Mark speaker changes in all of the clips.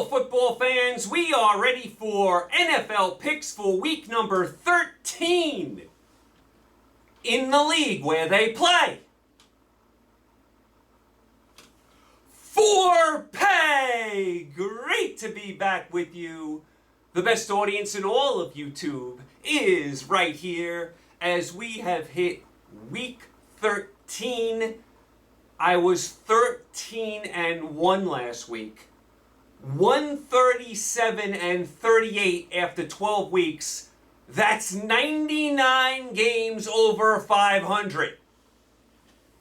Speaker 1: football fans, we are ready for NFL picks for week number 13 in the league where they play for pay. Great to be back with you. The best audience in all of YouTube is right here as we have hit week 13. I was 13-1 last week. 137-38 after 12 weeks. That's 99 games over 500.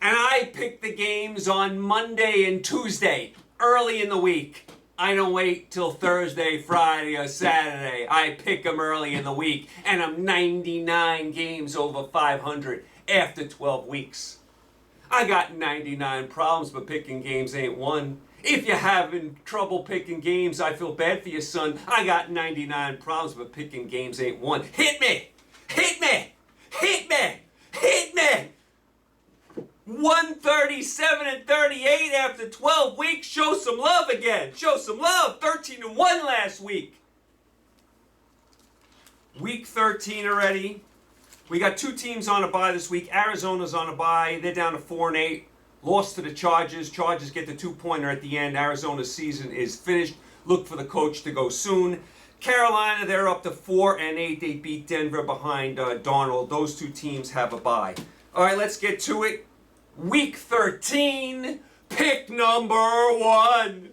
Speaker 1: And I pick the games on Monday and Tuesday, early in the week. I don't wait till Thursday, Friday, or Saturday. I pick them early in the week, and I'm 99 games over 500 after 12 weeks. I got 99 problems, but picking games ain't one. If you're having trouble picking games, I feel bad for you, son. I got 99 problems, but picking games ain't one. Hit me! Hit me! Hit me! Hit me! 137-38 after 12 weeks. Show some love again. Show some love. 13-1 last week. Week 13 already. We got two teams on a bye this week. Arizona's on a bye. They're down to 4-8. Lost to the Chargers. Chargers get the two-pointer at the end. Arizona's season is finished. Look for the coach to go soon. Carolina, they're up to 4-8. They beat Denver behind Darnold. Those two teams have a bye. All right, let's get to it. Week 13, pick number 1.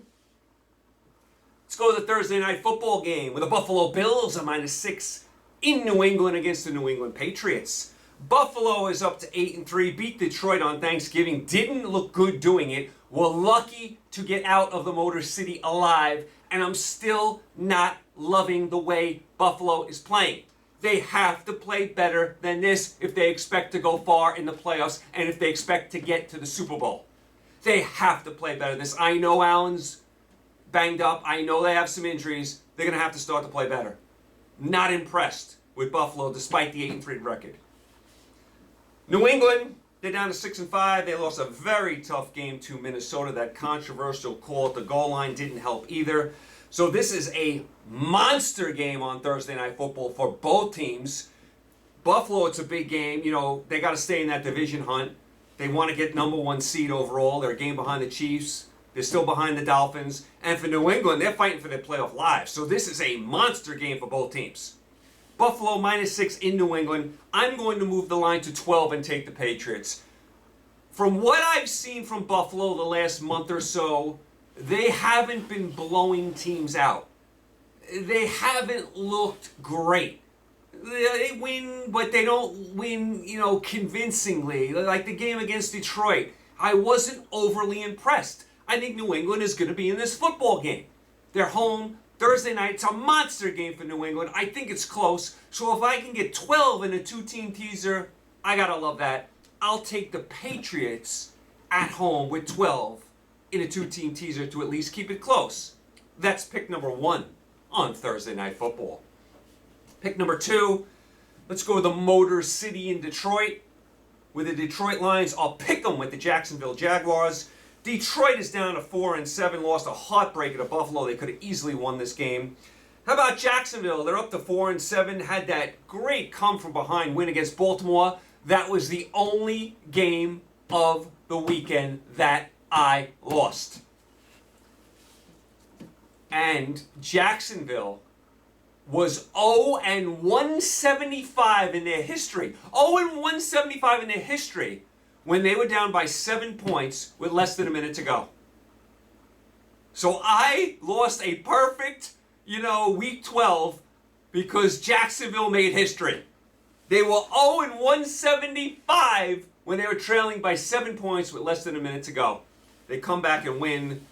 Speaker 1: Let's go to the Thursday night football game with the Buffalo Bills at -6 in New England against the New England Patriots. Buffalo is up to 8-3, beat Detroit on Thanksgiving, didn't look good doing it. We're lucky to get out of the Motor City alive, and I'm still not loving the way Buffalo is playing. They have to play better than this if they expect to go far in the playoffs and if they expect to get to the Super Bowl. They have to play better than this. I know Allen's banged up. I know they have some injuries. They're going to have to start to play better. Not impressed with Buffalo despite the 8-3 record. New England, they're down to 6-5. They lost a very tough game to Minnesota. That controversial call at the goal line didn't help either. So this is a monster game on Thursday Night Football for both teams. Buffalo, it's a big game. You know, they got to stay in that division hunt. They want to get number 1 seed overall. They're a game behind the Chiefs. They're still behind the Dolphins. And for New England, they're fighting for their playoff lives. So this is a monster game for both teams. Buffalo -6 in New England. I'm going to move the line to 12 and take the Patriots. From what I've seen from Buffalo the last month or so, they haven't been blowing teams out. They haven't looked great. They win, but they don't win, convincingly. Like the game against Detroit. I wasn't overly impressed. I think New England is going to be in this football game. They're home Thursday night. It's a monster game for New England. I think it's close. So if I can get 12 in a 2-team teaser, I got to love that. I'll take the Patriots at home with 12 in a 2-team teaser to at least keep it close. That's pick number 1 on Thursday Night Football. Pick number 2, let's go to the Motor City in Detroit. With the Detroit Lions, I'll pick them with the Jacksonville Jaguars. Detroit is down to 4-7, lost a heartbreaker to Buffalo. They could have easily won this game. How about Jacksonville? They're up to 4-7, had that great come-from-behind win against Baltimore. That was the only game of the weekend that I lost. And Jacksonville was 0-175 in their history. 0-175 in their history when they were down by 7 points with less than a minute to go. So I lost a perfect, week 12 because Jacksonville made history. They were 0-175 when they were trailing by 7 points with less than a minute to go. They come back and win.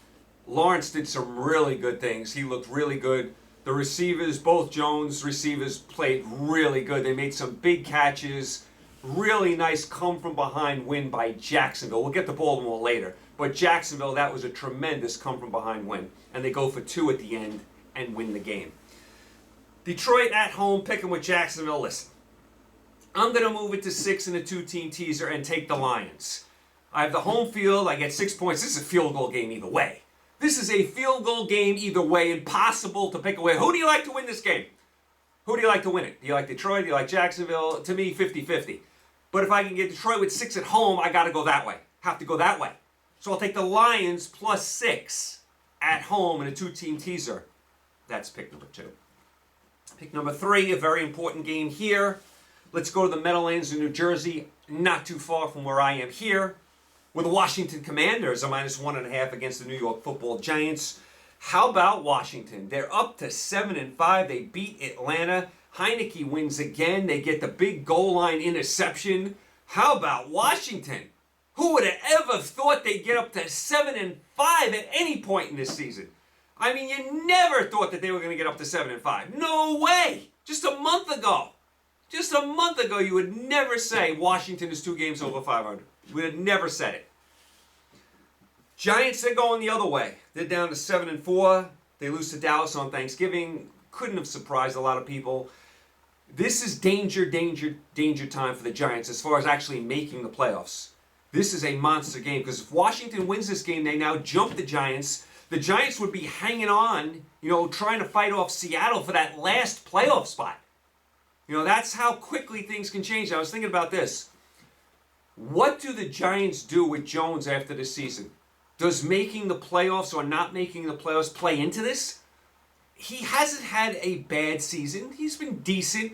Speaker 1: Lawrence did some really good things. He looked really good. The receivers, both Jones receivers, played really good. They made some big catches. Really nice come-from-behind win by Jacksonville. We'll get to Baltimore later. But Jacksonville, that was a tremendous come-from-behind win. And they go for 2 at the end and win the game. Detroit at home, picking with Jacksonville. Listen, I'm going to move it to 6 in a 2-team teaser and take the Lions. I have the home field. I get 6 points. This is a field goal game either way. This is a field goal game either way, impossible to pick away. Who do you like to win this game? Who do you like to win it? Do you like Detroit? Do you like Jacksonville? To me, 50-50. But if I can get Detroit with 6 at home, I got to go that way. Have to go that way. So I'll take the Lions plus 6 at home in a 2-team teaser. That's pick number 2. Pick number 3, a very important game here. Let's go to the Meadowlands in New Jersey, not too far from where I am here, with the Washington Commanders, a -1.5 against the New York Football Giants. How about Washington? They're up to 7-5. They beat Atlanta. Heineke wins again. They get the big goal line interception. How about Washington? Who would have ever thought they'd get up to 7-5 at any point in this season? I mean, you never thought that they were going to get up to 7-5. No way! Just a month ago. Just a month ago, you would never say Washington is 2 games over 500. You would have never said it. Giants, they're going the other way. They're down to 7-4. They lose to Dallas on Thanksgiving. Couldn't have surprised a lot of people. This is danger time for the Giants as far as actually making the playoffs. This is a monster game because if Washington wins this game, they now jump the Giants. The Giants would be hanging on, trying to fight off Seattle for that last playoff spot. That's how quickly things can change. I was thinking about this. What do the Giants do with Jones after this season? Does making the playoffs or not making the playoffs play into this? He hasn't had a bad season. He's been decent,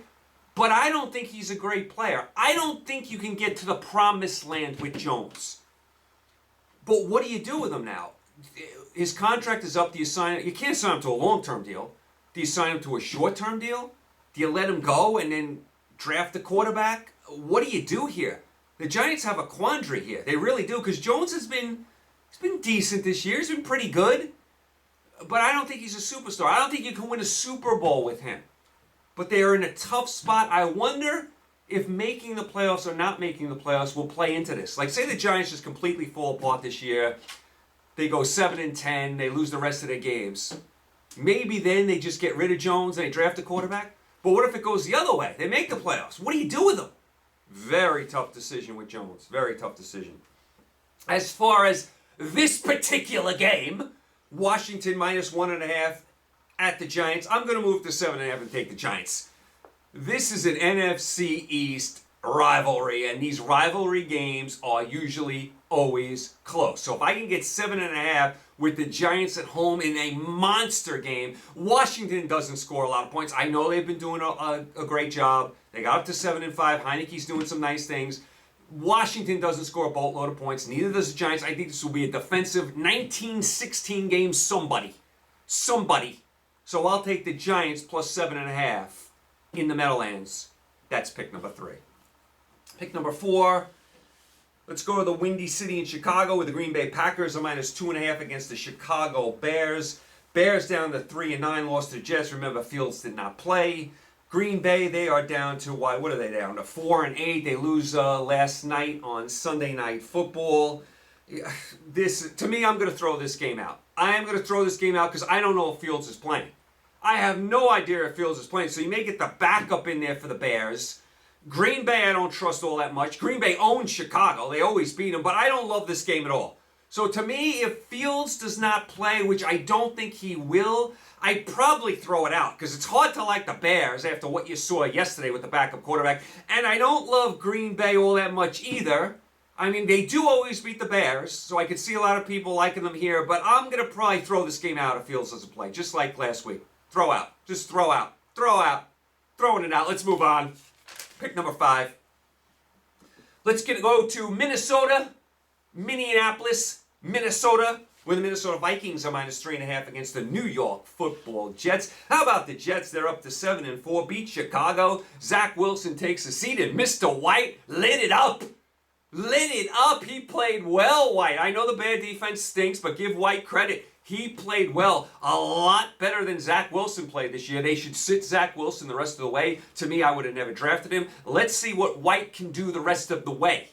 Speaker 1: but I don't think he's a great player. I don't think you can get to the promised land with Jones. But what do you do with him now? His contract is up. Do you sign? You can't sign him to a long-term deal. Do you sign him to a short-term deal? Do you let him go and then draft a quarterback? What do you do here? The Giants have a quandary here. They really do, because Jones he's been decent this year. He's been pretty good. But I don't think he's a superstar. I don't think you can win a Super Bowl with him. But they are in a tough spot. I wonder if making the playoffs or not making the playoffs will play into this. Like, say the Giants just completely fall apart this year. They go 7-10. They lose the rest of their games. Maybe then they just get rid of Jones and they draft a quarterback. But what if it goes the other way? They make the playoffs. What do you do with them? Very tough decision with Jones. Very tough decision. As far as this particular game, Washington -1.5 at the Giants. I'm going to move to 7.5 and take the Giants. This is an NFC East rivalry, and these rivalry games are usually always close. So if I can get 7.5 with the Giants at home in a monster game, Washington doesn't score a lot of points. I know they've been doing a great job. They got up to 7-5. Heineke's doing some nice things. Washington doesn't score a boatload of points. Neither does the Giants. I think this will be a defensive 19-16 game somebody. So I'll take the Giants plus 7.5 in the Meadowlands. That's pick number 3. Pick number 4. Let's go to the Windy City in Chicago with the Green Bay Packers, a -2.5 against the Chicago Bears. Bears down to 3-9, lost to the Jets. Remember, Fields did not play. Green Bay, they are down to, what are they down to? 4-8. They lose last night on Sunday Night Football. To me, I'm going to throw this game out. I am going to throw this game out because I don't know if Fields is playing. I have no idea if Fields is playing, so you may get the backup in there for the Bears. Green Bay, I don't trust all that much. Green Bay owns Chicago. They always beat them, but I don't love this game at all. So to me, if Fields does not play, which I don't think he will, I'd probably throw it out because it's hard to like the Bears after what you saw yesterday with the backup quarterback. And I don't love Green Bay all that much either. I mean, they do always beat the Bears, so I could see a lot of people liking them here, but I'm going to probably throw this game out if Fields doesn't play, just like last week. Throw out. Just throw out. Throw out. Throwing it out. Let's move on. Pick number 5. Let's go to Minneapolis, Minnesota, where the Minnesota Vikings are -3.5 against the New York Football Jets. How about the Jets? They're up to 7-4, beat Chicago. Zach Wilson takes a seat, and Mr. White lit it up. Lit it up. He played well, White. I know the bad defense stinks, but give White credit. He played well, a lot better than Zach Wilson played this year. They should sit Zach Wilson the rest of the way. To me, I would have never drafted him. Let's see what White can do the rest of the way.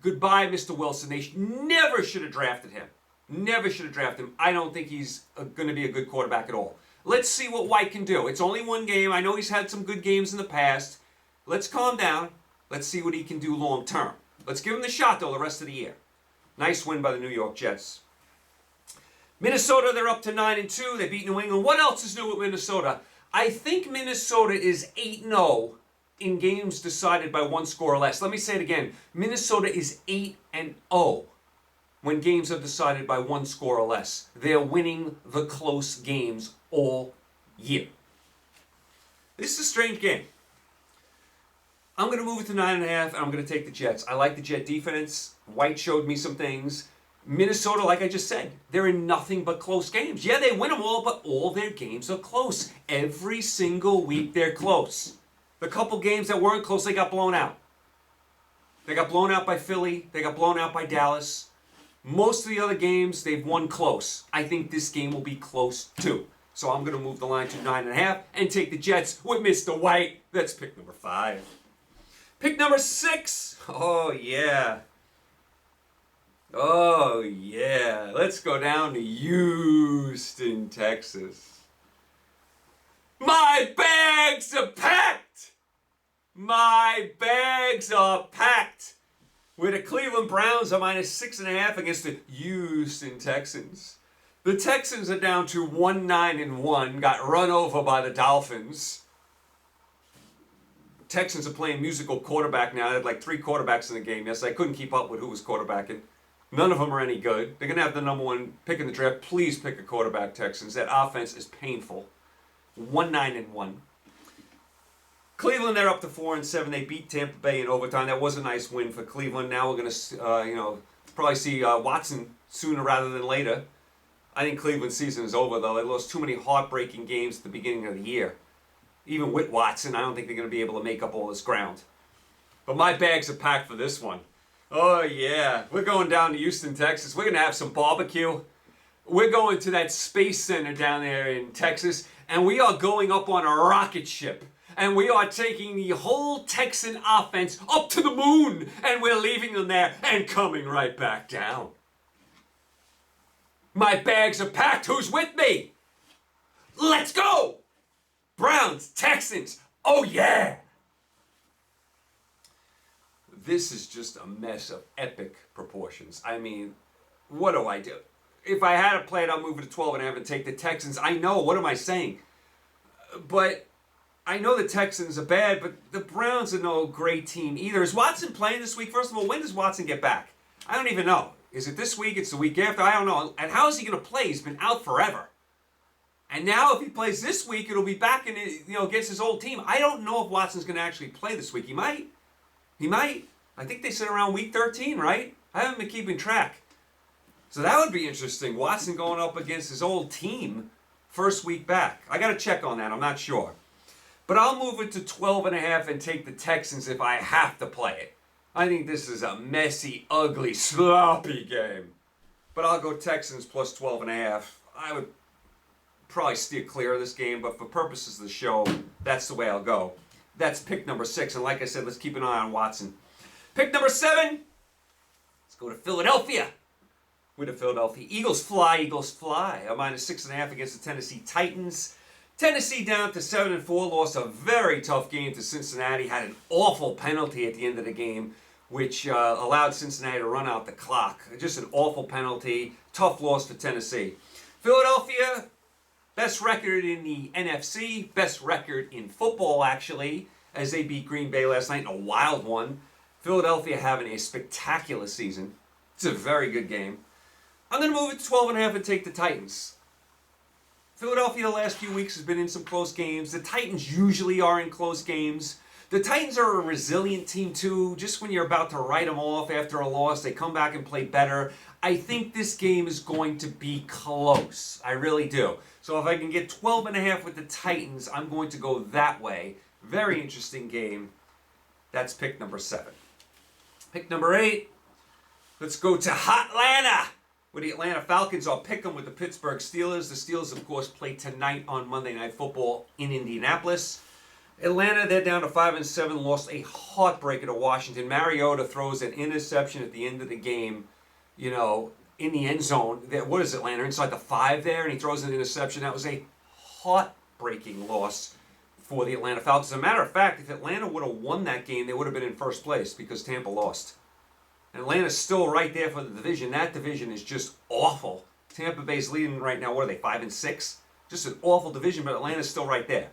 Speaker 1: Goodbye, Mr. Wilson. They never should have drafted him. Never should have drafted him. I don't think he's going to be a good quarterback at all. Let's see what White can do. It's only one game. I know he's had some good games in the past. Let's calm down. Let's see what he can do long term. Let's give him the shot, though, the rest of the year. Nice win by the New York Jets. Minnesota, they're up to 9-2. They beat New England. What else is new with Minnesota? I think Minnesota is 8-0 in games decided by one score or less. Let me say it again. Minnesota is 8-0 when games are decided by one score or less. They're winning the close games all year. This is a strange game. I'm going to move it to 9.5, and I'm going to take the Jets. I like the Jet defense. White showed me some things. Minnesota, like I just said, they're in nothing but close games. Yeah, they win them all, but all their games are close. Every single week they're close. The couple games that weren't close, they got blown out. They got blown out by Philly. They got blown out by Dallas. Most of the other games, they've won close. I think this game will be close too. So I'm going to move the line to 9.5 and take the Jets with Mr. White. That's pick number 5. Pick number 6. Oh, yeah. Oh, yeah. Let's go down to Houston, Texas. My bags are packed. My bags are packed. Where the Cleveland Browns are -6.5 against the Houston Texans. The Texans are down to 1-9-1, got run over by the Dolphins. Texans are playing musical quarterback now. They had like 3 quarterbacks in the game. Yes, I couldn't keep up with who was quarterbacking. None of them are any good. They're going to have the number 1 pick in the draft. Please pick a quarterback, Texans. That offense is painful. 1-9-1. Cleveland, they're up to 4-7. They beat Tampa Bay in overtime. That was a nice win for Cleveland. Now we're going to, probably see Watson sooner rather than later. I think Cleveland's season is over, though. They lost too many heartbreaking games at the beginning of the year. Even with Watson, I don't think they're going to be able to make up all this ground. But my bags are packed for this one. Oh, yeah. We're going down to Houston, Texas. We're going to have some barbecue. We're going to that space center down there in Texas, and we are going up on a rocket ship. And we are taking the whole Texan offense up to the moon, and we're leaving them there and coming right back down. My bags are packed. Who's with me? Let's go! Browns, Texans. Oh, yeah! This is just a mess of epic proportions. I mean, what do I do? If I had to play it, I'll move it to 12.5 and take the Texans. I know, what am I saying? But I know the Texans are bad, but the Browns are no great team either. Is Watson playing this week? First of all, when does Watson get back? I don't even know. Is it this week? It's the week after? I don't know. And how is he going to play? He's been out forever. And now if he plays this week, it'll be back in, against his old team. I don't know if Watson's going to actually play this week. He might. He might. I think they said around week 13, right? I haven't been keeping track. So that would be interesting. Watson going up against his old team first week back. I got to check on that. I'm not sure. But I'll move it to 12.5 and take the Texans if I have to play it. I think this is a messy, ugly, sloppy game. But I'll go Texans plus 12.5. I would probably steer clear of this game, but for purposes of the show, that's the way I'll go. That's pick number 6, and like I said, let's keep an eye on Watson. Pick number 7, let's go to Philadelphia. With the Philadelphia Eagles fly, a -6.5 against the Tennessee Titans. Tennessee down to 7-4, lost a very tough game to Cincinnati, had an awful penalty at the end of the game, which allowed Cincinnati to run out the clock. Just an awful penalty, tough loss for Tennessee. Philadelphia, best record in the NFC, best record in football actually, as they beat Green Bay last night in a wild one. Philadelphia having a spectacular season. It's a very good game. I'm going to move it to 12.5 and take the Titans. Philadelphia the last few weeks has been in some close games. The Titans usually are in close games. The Titans are a resilient team too. Just when you're about to write them off after a loss, they come back and play better. I think this game is going to be close. I really do. So if I can get 12.5 with the Titans, I'm going to go that way. Very interesting game. That's pick number 7. Pick number 8. Let's go to Hotlanta. With the Atlanta Falcons, I'll pick them with the Pittsburgh Steelers. The Steelers, of course, play tonight on Monday Night Football in Indianapolis. Atlanta, they're down to 5-7, lost a heartbreaker to Washington. Mariota throws an interception at the end of the game, in the end zone. What is Atlanta? Inside the 5 there, and he throws an interception. That was a heartbreaking loss for the Atlanta Falcons. As a matter of fact, if Atlanta would have won that game, they would have been in first place because Tampa lost. Atlanta's still right there for the division. That division is just awful. Tampa Bay's leading right now. What are they, 5-6? Just an awful division, but Atlanta's still right there.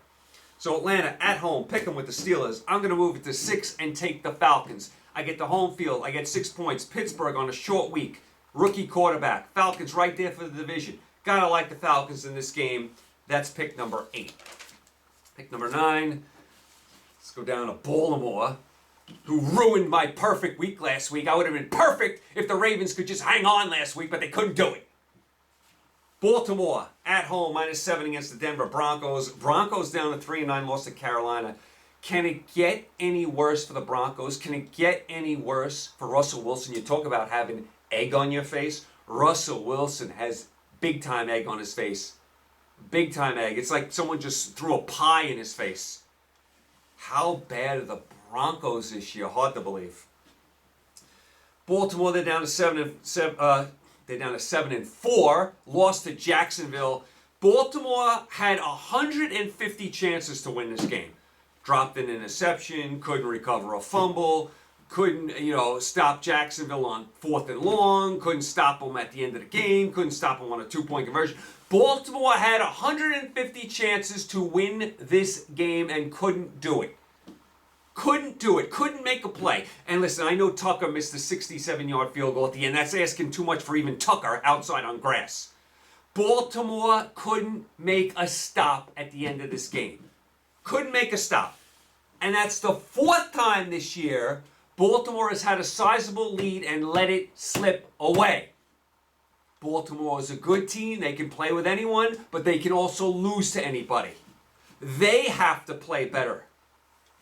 Speaker 1: So Atlanta at home, pick them with the Steelers. I'm going to move it to 6 and take the Falcons. I get the home field. I get 6 points. Pittsburgh on a short week. Rookie quarterback. Falcons right there for the division. Gotta like the Falcons in this game. That's pick number 8. Pick number 9. Let's go down to Baltimore, who ruined my perfect week last week. I would have been perfect if the Ravens could just hang on last week, but they couldn't do it. Baltimore at home, -7 against the Denver Broncos. Broncos down to 3-9, lost to Carolina. Can it get any worse for the Broncos? Can it get any worse for Russell Wilson? You talk about having egg on your face. Russell Wilson has big-time egg on his face. Big-time egg. It's like someone just threw a pie in his face. How bad are the Broncos this year? Hard to believe. Baltimore, they're down to 7-4. Lost to Jacksonville. Baltimore had 150 chances to win this game. Dropped an interception, couldn't recover a fumble, couldn't, stop Jacksonville on 4th and long, couldn't stop them at the end of the game, couldn't stop them on a 2-point conversion. Baltimore had 150 chances to win this game and couldn't do it. Couldn't do it. Couldn't make a play. And listen, I know Tucker missed the 67-yard field goal at the end. That's asking too much for even Tucker outside on grass. Baltimore couldn't make a stop at the end of this game. Couldn't make a stop. And that's the 4th time this year Baltimore has had a sizable lead and let it slip away. Baltimore is a good team. They can play with anyone, but they can also lose to anybody. They have to play better.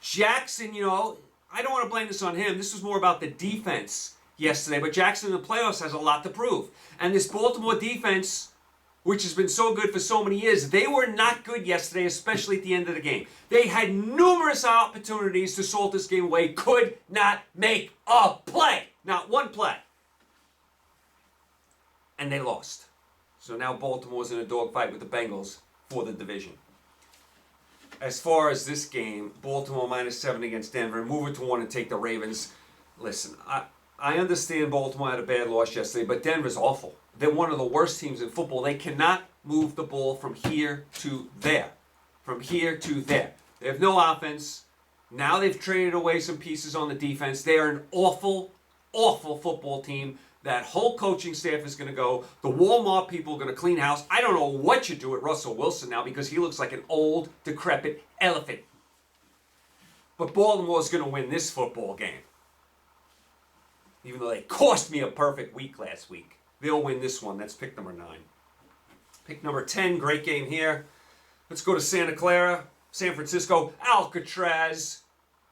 Speaker 1: Jackson, I don't want to blame this on him. This was more about the defense yesterday, but Jackson in the playoffs has a lot to prove. And this Baltimore defense, which has been so good for so many years, they were not good yesterday, especially at the end of the game. They had numerous opportunities to salt this game away, could not make a play. Not one play. And they lost. So now Baltimore's in a dogfight with the Bengals for the division. As far as this game, Baltimore -7 against Denver, move it to 1 and take the Ravens. Listen, I understand Baltimore had a bad loss yesterday, but Denver's awful. They're one of the worst teams in football. They cannot move the ball from here to there. From here to there. They have no offense. Now they've traded away some pieces on the defense. They are an awful, awful football team. That whole coaching staff is going to go. The Walmart people are going to clean house. I don't know what you do with Russell Wilson now because he looks like an old, decrepit elephant. But Baltimore's going to win this football game. Even though they cost me a perfect week last week. They'll win this one. That's pick number 9. Pick number 10, great game here. Let's go to Santa Clara, San Francisco, Alcatraz.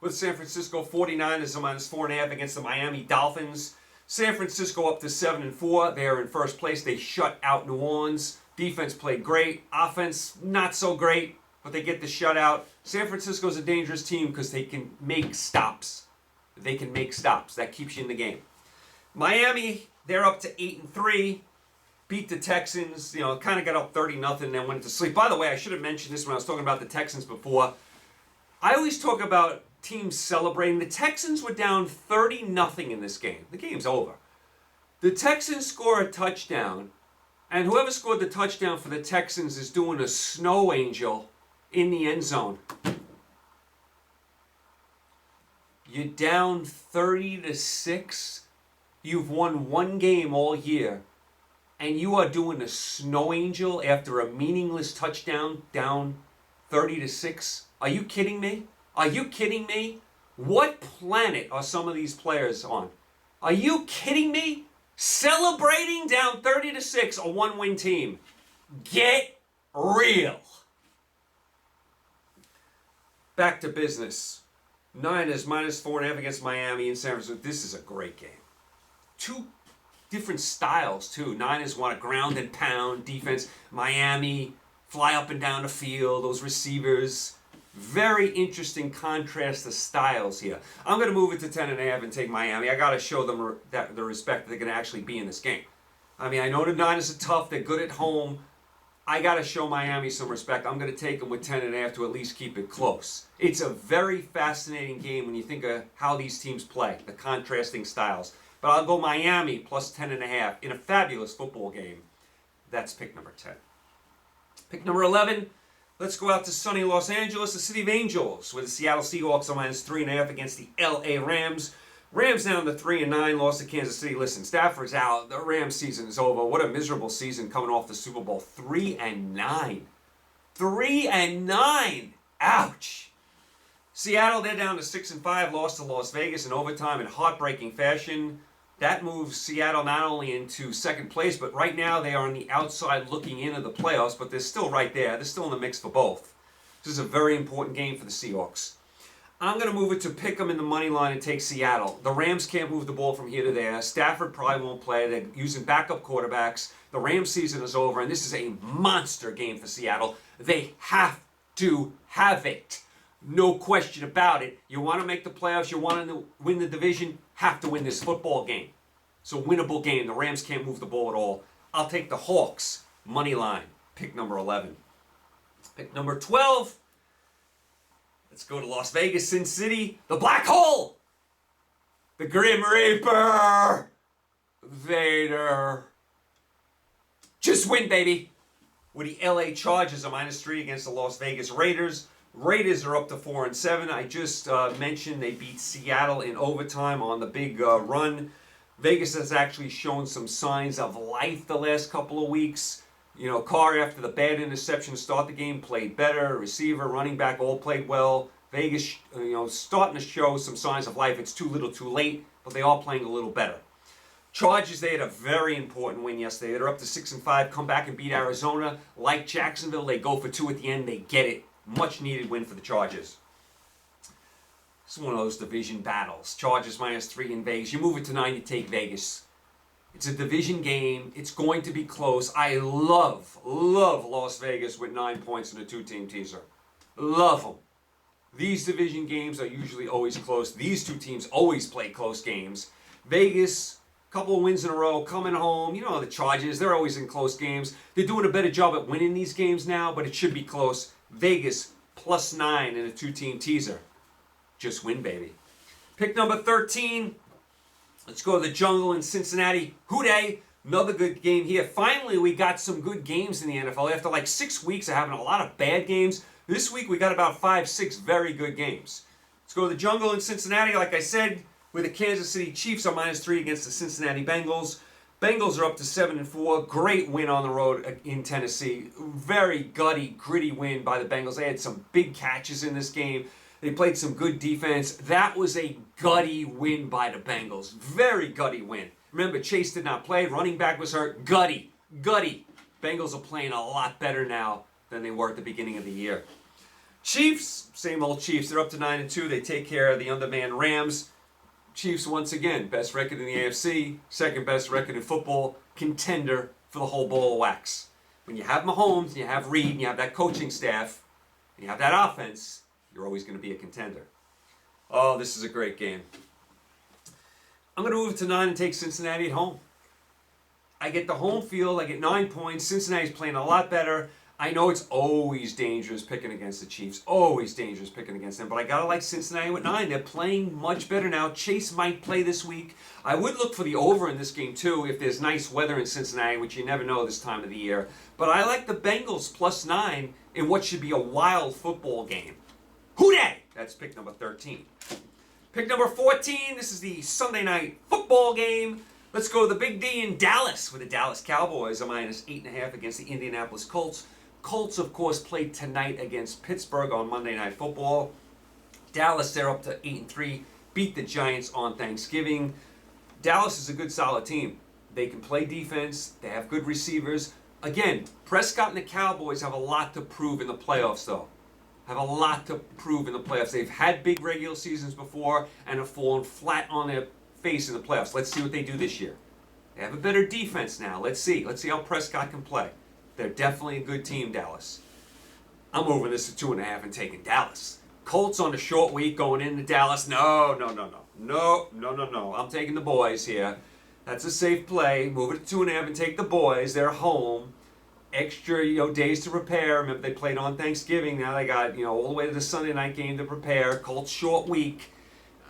Speaker 1: With San Francisco 49ers -4.5 against the Miami Dolphins. San Francisco up to 7-4. They are in first place. They shut out New Orleans. Defense played great. Offense, not so great, but they get the shutout. San Francisco's a dangerous team because they can make stops. They can make stops. That keeps you in the game. Miami, they're up to 8-3. Beat the Texans. Kind of got up 30-0, then went to sleep. By the way, I should have mentioned this when I was talking about the Texans before. I always talk about teams celebrating. The Texans were down 30-0 in this game. The game's over. The Texans score a touchdown, and whoever scored the touchdown for the Texans is doing a snow angel in the end zone. You're down 30-6. You've won one game all year, and you are doing a snow angel after a meaningless touchdown down 30-6. Are you kidding me? Are you kidding me? What planet are some of these players on? Are you kidding me? Celebrating down 30-6, a one-win team. Get real. Back to business. Niners -4.5 against Miami and San Francisco. This is a great game. Two different styles, too. Niners want to ground and pound defense. Miami, fly up and down the field. Those receivers. Very interesting contrast of styles here. I'm going to move it to 10.5 and take Miami. I got to show them the respect that they're going to actually be in this game. I mean, I know the Niners are tough. They're good at home. I got to show Miami some respect. I'm going to take them with 10.5 to at least keep it close. It's a very fascinating game when you think of how these teams play, the contrasting styles. But I'll go Miami plus 10.5 in a fabulous football game. That's pick number 10. Pick number 11. Let's go out to sunny Los Angeles, the City of Angels, with the Seattle Seahawks on -3.5 against the LA Rams. Rams down to 3-9, lost to Kansas City. Listen, Stafford's out. The Rams season is over. What a miserable season coming off the Super Bowl. 3-9. 3-9. Ouch. Seattle, they're down to 6-5, lost to Las Vegas in overtime in heartbreaking fashion. That moves Seattle not only into second place, but right now they are on the outside looking into the playoffs, but they're still right there. They're still in the mix for both. This is a very important game for the Seahawks. I'm going to move it to pick them in the money line and take Seattle. The Rams can't move the ball from here to there. Stafford probably won't play. They're using backup quarterbacks. The Rams season is over, and this is a monster game for Seattle. They have to have it. No question about it. You want to make the playoffs, you want to win the division, have to win this football game. It's a winnable game. The Rams can't move the ball at all. I'll take the Hawks, money line, pick number 11. Pick number 12. Let's go to Las Vegas, Sin City, the Black Hole, the Grim Reaper, Vader. Just win, baby. With the LA Chargers, a -3 against the Las Vegas Raiders. Raiders are up to 4-7. I just mentioned they beat Seattle in overtime on the big run. Vegas has actually shown some signs of life the last couple of weeks. You know, Carr, after the bad interception to start the game, played better. Receiver, running back, all played well. Vegas, starting to show some signs of life. It's too little too late, but they are playing a little better. Chargers, they had a very important win yesterday. They're up to 6-5, come back and beat Arizona. Like Jacksonville, they go for 2 at the end. They get it. Much needed win for the Chargers. It's one of those division battles. Chargers -3 in Vegas. You move it to 9, you take Vegas. It's a division game. It's going to be close. I love Las Vegas with 9 points in a 2-team teaser. Love them. These division games are usually always close. These two teams always play close games. Vegas, couple of wins in a row, coming home. You know the Chargers, they're always in close games. They're doing a better job at winning these games now, but it should be close. Vegas, +9 in a 2-team teaser. Just win, baby. Pick number 13. Let's go to the jungle in Cincinnati. Houday, another good game here. Finally, we got some good games in the NFL. After like 6 weeks of having a lot of bad games, this week we got about 5-6 very good games. Let's go to the jungle in Cincinnati. Like I said, with the Kansas City Chiefs on -3 against the Cincinnati Bengals. Bengals are up to 7-4. Great win on the road in Tennessee. Very gutty, gritty win by the Bengals. They had some big catches in this game. They played some good defense. That was a gutty win by the Bengals. Very gutty win. Remember, Chase did not play. Running back was hurt. Gutty. Bengals are playing a lot better now than they were at the beginning of the year. Chiefs, same old Chiefs. They're up to 9-2. They take care of the undermanned Rams. Chiefs, once again, best record in the AFC, second best record in football, contender for the whole ball of wax. When you have Mahomes, and you have Reed, and you have that coaching staff, and you have that offense, you're always going to be a contender. Oh, this is a great game. I'm going to move to 9 and take Cincinnati at home. I get the home field. I get 9 points. Cincinnati's playing a lot better. I know it's always dangerous picking against the Chiefs. Always dangerous picking against them. But I got to like Cincinnati with 9. They're playing much better now. Chase might play this week. I would look for the over in this game, too, if there's nice weather in Cincinnati, which you never know this time of the year. But I like the Bengals +9 in what should be a wild football game. Houday! That's pick number 13. Pick number 14. This is the Sunday night football game. Let's go to the Big D in Dallas with the Dallas Cowboys a -8.5 against the Indianapolis Colts. Colts, of course, played tonight against Pittsburgh on Monday Night Football. Dallas, they're up to 8-3, beat the Giants on Thanksgiving. Dallas is a good, solid team. They can play defense. They have good receivers. Again, Prescott and the Cowboys have a lot to prove in the playoffs, though. Have a lot to prove in the playoffs. They've had big regular seasons before and have fallen flat on their face in the playoffs. Let's see what they do this year. They have a better defense now. Let's see. Let's see how Prescott can play. They're definitely a good team, Dallas. I'm moving this to 2.5 and taking Dallas. Colts on a short week going into Dallas. No. I'm taking the boys here. That's a safe play. Move it to 2.5 and take the boys. They're home. Extra, days to prepare. Remember, they played on Thanksgiving. Now they got, all the way to the Sunday night game to prepare. Colts short week.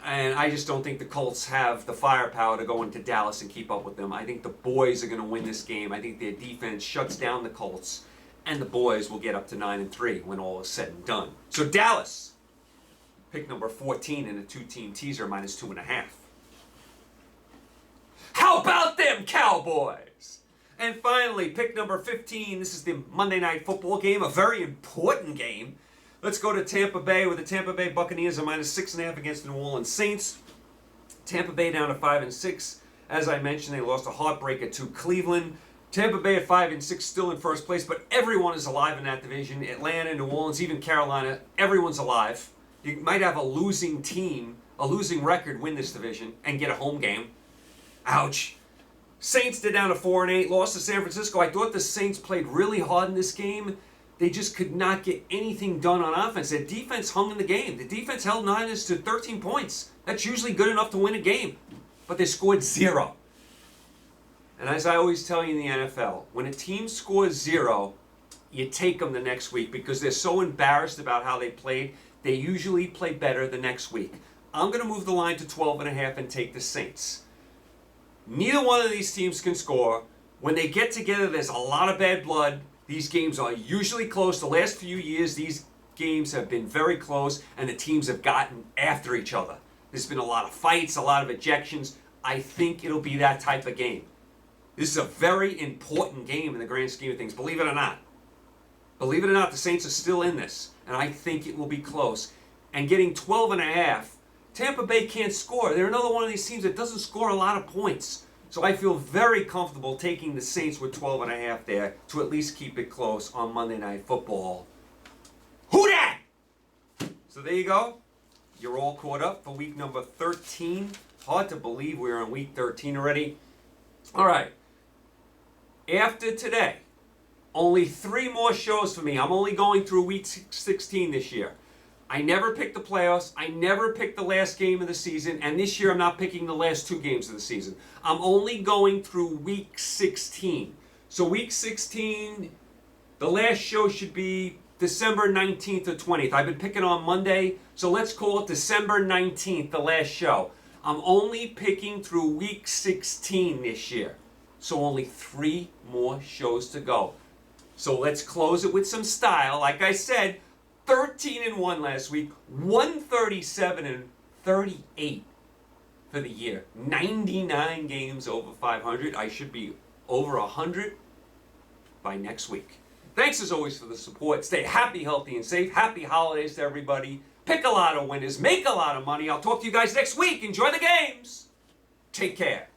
Speaker 1: And I just don't think the Colts have the firepower to go into Dallas and keep up with them. I think the boys are going to win this game. I think their defense shuts down the Colts, and the boys will get up to 9-3 when all is said and done. So Dallas, pick number 14 in a two-team teaser, -2.5. How about them Cowboys? And finally, pick number 15. This is the Monday Night Football game, a very important game. Let's go to Tampa Bay with the Tampa Bay Buccaneers at -6.5 against the New Orleans Saints. Tampa Bay down to 5-6. As I mentioned, they lost a heartbreaker to Cleveland. Tampa Bay at 5-6, still in first place, but everyone is alive in that division. Atlanta, New Orleans, even Carolina, everyone's alive. You might have a losing team, a losing record, win this division and get a home game. Ouch. Saints, they're down to 4-8, lost to San Francisco. I thought the Saints played really hard in this game. They just could not get anything done on offense. Their defense hung in the game. The defense held Niners to 13 points. That's usually good enough to win a game. But they scored 0. And as I always tell you in the NFL, when a team scores 0, you take them the next week because they're so embarrassed about how they played. They usually play better the next week. I'm going to move the line to 12.5 and take the Saints. Neither one of these teams can score. When they get together, there's a lot of bad blood. These games are usually close. The last few years, these games have been very close, and the teams have gotten after each other. There's been a lot of fights, a lot of ejections. I think it'll be that type of game. This is a very important game in the grand scheme of things, believe it or not. Believe it or not, the Saints are still in this, and I think it will be close. And getting 12.5, Tampa Bay can't score. They're another one of these teams that doesn't score a lot of points. So I feel very comfortable taking the Saints with 12.5 there to at least keep it close on Monday Night Football. Who dat? So there you go. You're all caught up for week number 13. Hard to believe we're in week 13 already. All right. After today, only 3 more shows for me. I'm only going through week 16 this year. I never picked the playoffs. I never picked the last game of the season. And this year I'm not picking the last 2 games of the season. I'm only going through week 16. So week 16, the last show should be December 19th or 20th. I've been picking on Monday. So let's call it December 19th, the last show. I'm only picking through week 16 this year. So only 3 more shows to go. So let's close it with some style. Like I said, 13-1 last week, 137-38 for the year. 99 games over 500. I should be over 100 by next week. Thanks as always for the support. Stay happy, healthy, and safe. Happy holidays to everybody. Pick a lot of winners. Make a lot of money. I'll talk to you guys next week. Enjoy the games. Take care.